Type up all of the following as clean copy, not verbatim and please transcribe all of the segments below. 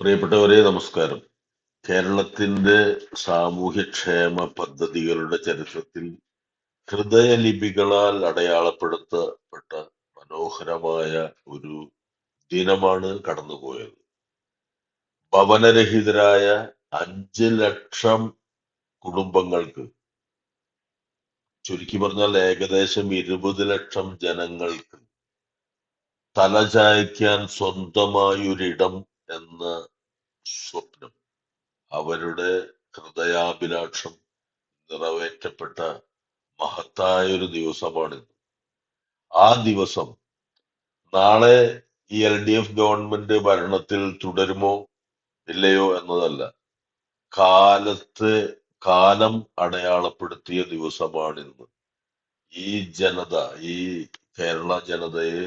പ്രിയപ്പെട്ടവരെ നമസ്കാരം. കേരളത്തിന്റെ സാമൂഹ്യക്ഷേമ പദ്ധതികളുടെ ചരിത്രത്തിൽ ഹൃദയലിപികളാൽ അടയാളപ്പെടുത്തപ്പെട്ട മനോഹരമായ ഒരു ദിനമാണ് കടന്നുപോയത്. ഭവനരഹിതരായ 5 ലക്ഷം കുടുംബങ്ങൾക്ക്, ചുരുക്കി പറഞ്ഞാൽ ഏകദേശം 20 ലക്ഷം ജനങ്ങൾക്ക് തലചായ്ക്കാൻ സ്വന്തമായൊരിടം എന്ന സ്വപ്നം, അവരുടെ ഹൃദയാഭിലാഷം നിറവേറ്റപ്പെട്ട മഹത്തായൊരു ദിവസമാണിത്. ആ ദിവസം നാളെ ഈ LDF ഗവൺമെന്റ് ഭരണത്തിൽ തുടരുമോ ഇല്ലയോ എന്നതല്ല, കാലം അടയാളപ്പെടുത്തിയ ദിവസമാണിന്ന്. ഈ ജനത, ഈ കേരള ജനതയെ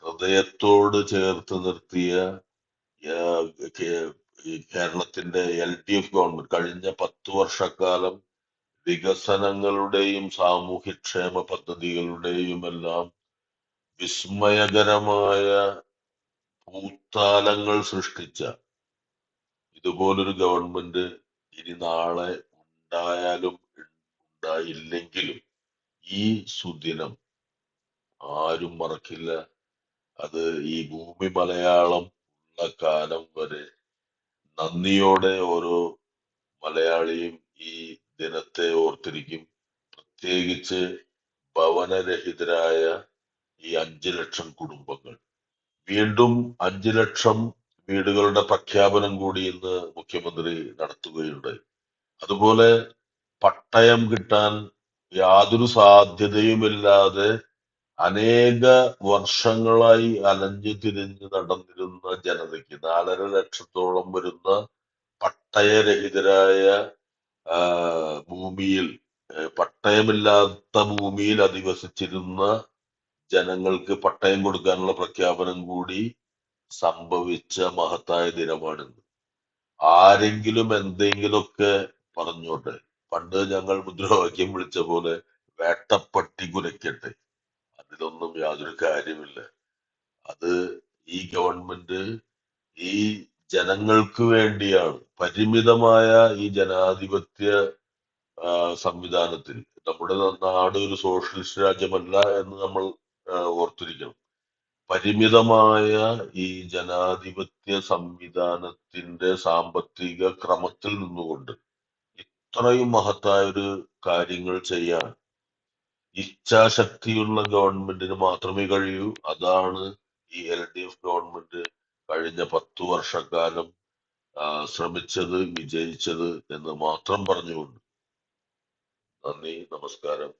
ഹൃദയത്തോട് ചേർത്ത് നിർത്തിയ ഈ കേരളത്തിന്റെ LDF ഗവൺമെന്റ് കഴിഞ്ഞ 10 വർഷക്കാലം വികസനങ്ങളുടെയും സാമൂഹ്യക്ഷേമ പദ്ധതികളുടെയും എല്ലാം വിസ്മയകരമായ ഭൂത്താലങ്ങൾ സൃഷ്ടിച്ച ഇതുപോലൊരു ഗവൺമെന്റ് ഇനി നാളെ ഉണ്ടായാലും ഉണ്ടായില്ലെങ്കിലും ഈ സുദിനം ആരും മറക്കില്ല. അത് ഈ ഭൂമി മലയാളം ഉള്ള കാലം വരെ നന്ദിയോടെ ഓരോ മലയാളിയും ഈ ദിനത്തെ ഓർത്തിരിക്കും. പ്രത്യേകിച്ച് ഭവനരഹിതരായ ഈ 5 ലക്ഷം കുടുംബങ്ങൾ. വീണ്ടും 5 ലക്ഷം വീടുകളുടെ പ്രഖ്യാപനം കൂടി ഇന്ന് മുഖ്യമന്ത്രി നടത്തുകയുണ്ടായി. അതുപോലെ പട്ടയം കിട്ടാൻ യാതൊരു സാധ്യതയുമില്ലാതെ അനേക വർഷങ്ങളായി അലഞ്ഞു തിരിഞ്ഞ് നടന്നിരുന്ന ജനതയ്ക്ക് 4.5 ലക്ഷത്തോളം വരുന്ന പട്ടയരഹിതരായ ഭൂമിയിൽ, പട്ടയമില്ലാത്ത ഭൂമിയിൽ അധിവസിച്ചിരുന്ന ജനങ്ങൾക്ക് പട്ടയം കൊടുക്കാനുള്ള പ്രഖ്യാപനം കൂടി സംഭവിച്ച മഹത്തായ ദിനമാണിന്ന്. ആരെങ്കിലും എന്തെങ്കിലുമൊക്കെ പറഞ്ഞോട്ടെ, പണ്ട് ഞങ്ങൾ മുദ്രാവാക്യം വിളിച്ച പോലെ വേട്ടപ്പട്ടി കുരയ്ക്കട്ടെ, അതിലൊന്നും യാതൊരു കാര്യമില്ല. അത് ഈ ഗവൺമെന്റ് ഈ ജനങ്ങൾക്ക് വേണ്ടിയാണ്. പരിമിതമായ ഈ ജനാധിപത്യ സംവിധാനത്തിൽ നമ്മുടെ നാട് ഒരു സോഷ്യലിസ്റ്റ് രാജ്യമല്ല എന്ന് നമ്മൾ ഓർത്തിരിക്കണം. പരിമിതമായ ഈ ജനാധിപത്യ സംവിധാനത്തിന്റെ സാമ്പത്തിക ക്രമത്തിൽ നിന്നുകൊണ്ട് ഇത്രയും മഹത്തായ ഒരു കാര്യങ്ങൾ ചെയ്യാൻ ഇച്ഛാശക്തിയുള്ള ഗവൺമെന്റിന് മാത്രമേ കഴിയൂ. അതാണ് ഈ LDF ഗവൺമെന്റ് കഴിഞ്ഞ 10 വർഷക്കാലം ശ്രമിച്ചത്, വിജയിച്ചത് എന്ന് മാത്രം പറഞ്ഞുകൊണ്ട് നന്ദി, നമസ്കാരം.